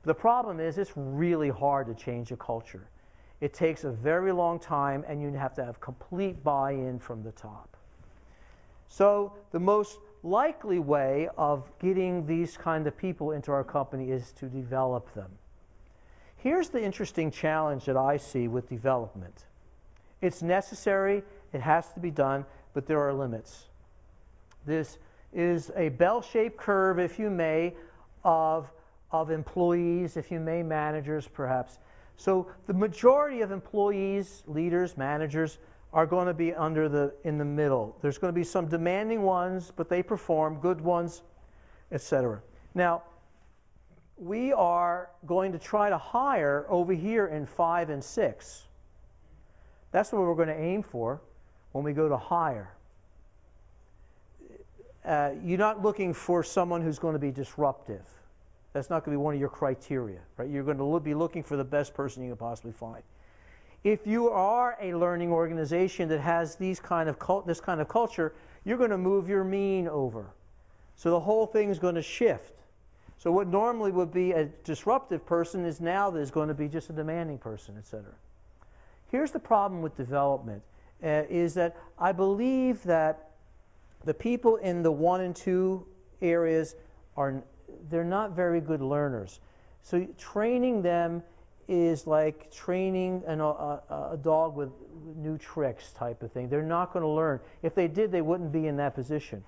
The problem is it's really hard to change a culture. It takes a very long time, and you have to have complete buy-in from the top. So the most likely way of getting these kind of people into our company is to develop them. Here's the interesting challenge that I see with development. It's necessary, it has to be done, but there are limits. This is a bell-shaped curve, if you may, of employees, if you may, managers perhaps. So the majority of employees, leaders, managers are going to be in the middle. There's going to be some demanding ones, but they perform, good ones, etc. Now, we are going to try to hire over here in 5 and 6. That's what we're going to aim for when we go to hire. You're not looking for someone who's going to be disruptive. That's not going to be one of your criteria, right? You're going to be looking for the best person you can possibly find. If you are a learning organization that has this kind of culture, you're going to move your mean over. So the whole thing is going to shift. So what normally would be a disruptive person is now there's going to be just a demanding person, etc. Here's the problem with development, is that I believe that the people in the 1 and 2 areas they're not very good learners. So training them is like training a dog with new tricks type of thing. They're not going to learn. If they did, they wouldn't be in that position.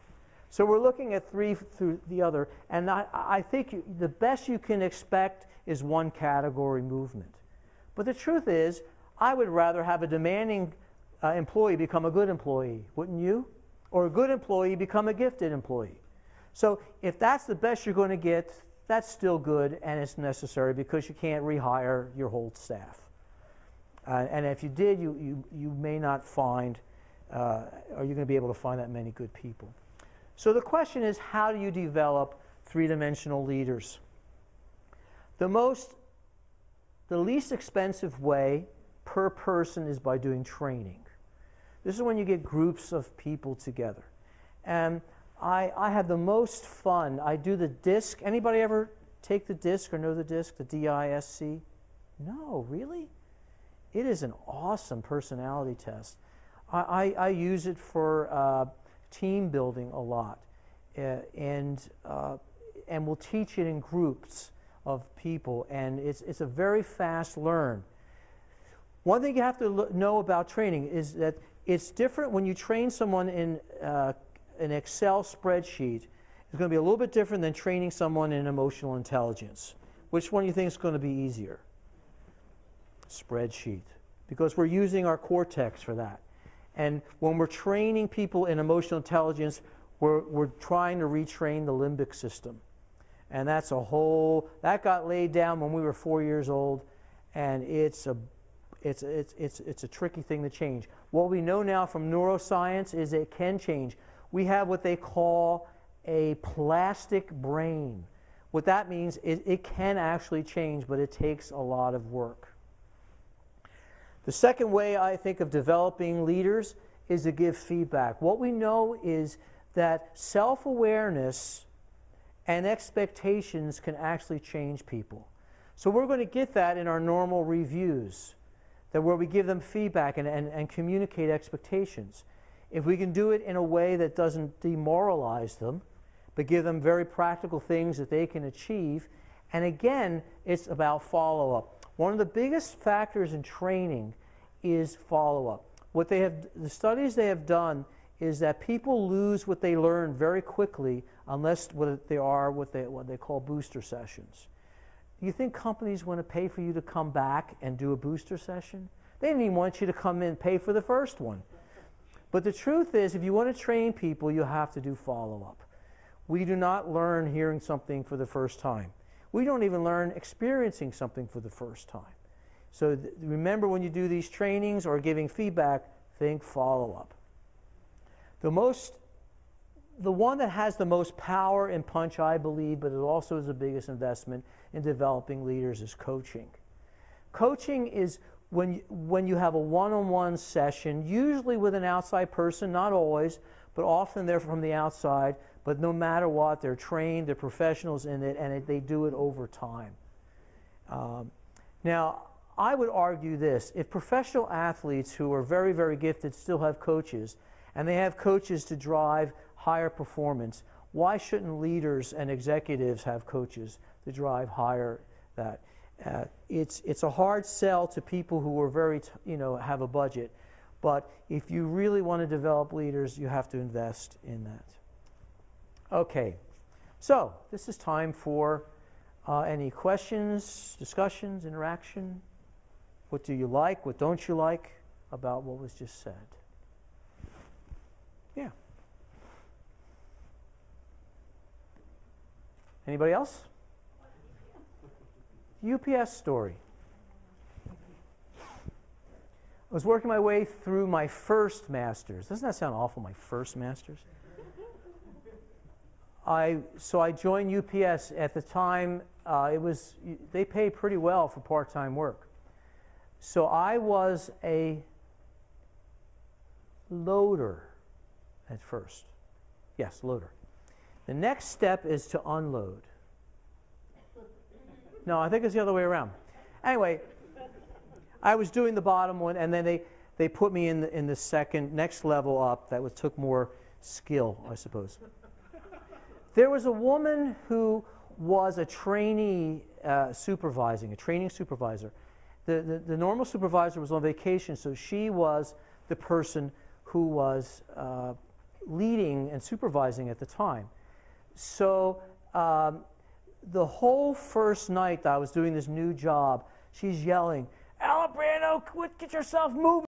So we're looking at 3 through the other, and I think the best you can expect is 1 category movement. But the truth is, I would rather have a demanding employee become a good employee, wouldn't you? Or a good employee become a gifted employee. So if that's the best you're going to get, that's still good, and it's necessary because you can't rehire your whole staff. And if you did, you may not find, or you're going to be able to find that many good people. So the question is, how do you develop 3-dimensional leaders? The least expensive way per person is by doing training. This is when you get groups of people together. And I have the most fun. I do the DISC. Anybody ever take the DISC or know the DISC, the D-I-S-C? No, really? It is an awesome personality test. I use it for team building a lot, and we'll teach it in groups of people, and it's a very fast learn. One thing you have to know about training is that it's different when you train someone in an Excel spreadsheet. It's going to be a little bit different than training someone in emotional intelligence. Which one do you think is going to be easier? Spreadsheet, because we're using our cortex for that. And when we're training people in emotional intelligence, we're trying to retrain the limbic system. And that got laid down when we were 4 years old, and it's a tricky thing to change. What we know now from neuroscience is it can change. We have what they call a plastic brain. What that means is it can actually change, but it takes a lot of work. The second way I think of developing leaders is to give feedback. What we know is that self-awareness and expectations can actually change people. So we're going to get that in our normal reviews, where we give them feedback and communicate expectations. If we can do it in a way that doesn't demoralize them, but give them very practical things that they can achieve, and again, it's about follow-up. One of the biggest factors in training is follow-up. The studies they have done is that people lose what they learn very quickly unless what they call booster sessions. Do you think companies want to pay for you to come back and do a booster session? They didn't even want you to come in and pay for the first one. But the truth is, if you want to train people, you have to do follow-up. We do not learn hearing something for the first time. We don't even learn experiencing something for the first time. So remember, when you do these trainings or giving feedback, think follow-up. The one that has the most power and punch, I believe, but it also is the biggest investment in developing leaders, is coaching. Coaching is when you have a one-on-one session, usually with an outside person, not always, but often they're from the outside, but no matter what, they're trained, they're professionals in it, and they do it over time. Now, I would argue this. If professional athletes who are very, very gifted still have coaches, and they have coaches to drive higher performance, why shouldn't leaders and executives have coaches to drive higher that? It's a hard sell to people who are very, have a budget. But if you really want to develop leaders, you have to invest in that. Okay, so this is time for any questions, discussions, interaction. What do you like? What don't you like about what was just said? Yeah. Anybody else? UPS story. I was working my way through my first master's. Doesn't that sound awful, my first master's? So I joined UPS. At the time, they paid pretty well for part-time work. So I was a loader at first. Yes, loader. The next step is to unload. No, I think it's the other way around. Anyway, I was doing the bottom one, and then they put me in the second, next level up that took more skill, I suppose. There was a woman who was a trainee supervising, a training supervisor. The normal supervisor was on vacation, so she was the person who was leading and supervising at the time. So the whole first night that I was doing this new job, she's yelling, "Alibrando, get yourself moving."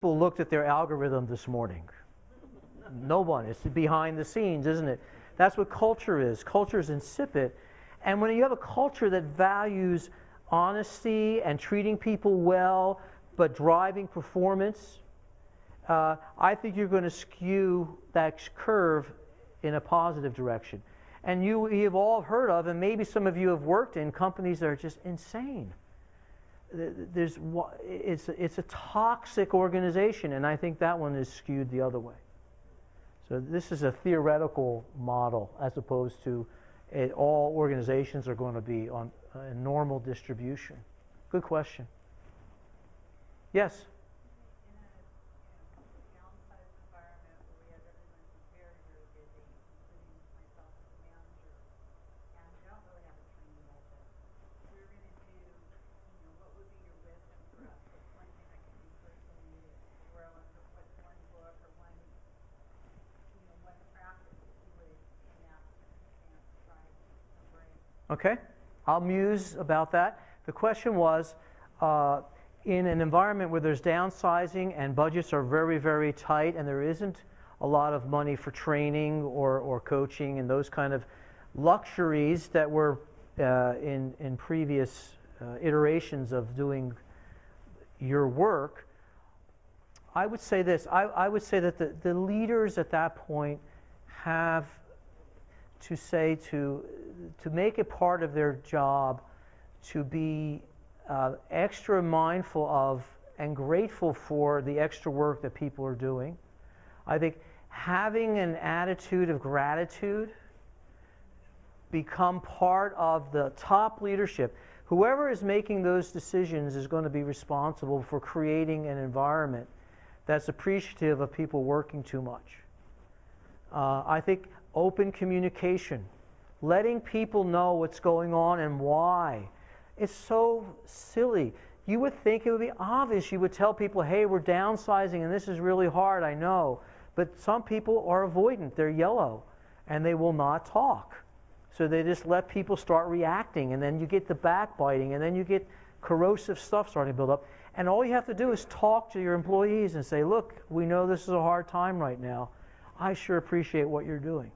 people looked at their algorithm this morning? No one. It's behind the scenes, isn't it? That's what culture is. Culture is insipid. And when you have a culture that values honesty and treating people well, but driving performance, I think you're going to skew that curve in a positive direction. And you've all heard of, and maybe some of you have worked in companies that are just insane. It's a toxic organization, and I think that one is skewed the other way. So this is a theoretical model as opposed to all organizations are going to be on a normal distribution. Good question. Yes? Okay, I'll muse about that. The question was, in an environment where there's downsizing and budgets are very, very tight and there isn't a lot of money for training or coaching and those kind of luxuries that were in previous iterations of doing your work, I would say this. I would say that the leaders at that point have to say to make it part of their job to be extra mindful of and grateful for the extra work that people are doing. I think having an attitude of gratitude become part of the top leadership. Whoever is making those decisions is going to be responsible for creating an environment that's appreciative of people working too much. I think open communication, letting people know what's going on and why. It's so silly. You would think it would be obvious. You would tell people, hey, we're downsizing and this is really hard, I know. But some people are avoidant. They're yellow and they will not talk. So they just let people start reacting, and then you get the backbiting, and then you get corrosive stuff starting to build up. And all you have to do is talk to your employees and say, look, we know this is a hard time right now. I sure appreciate what you're doing.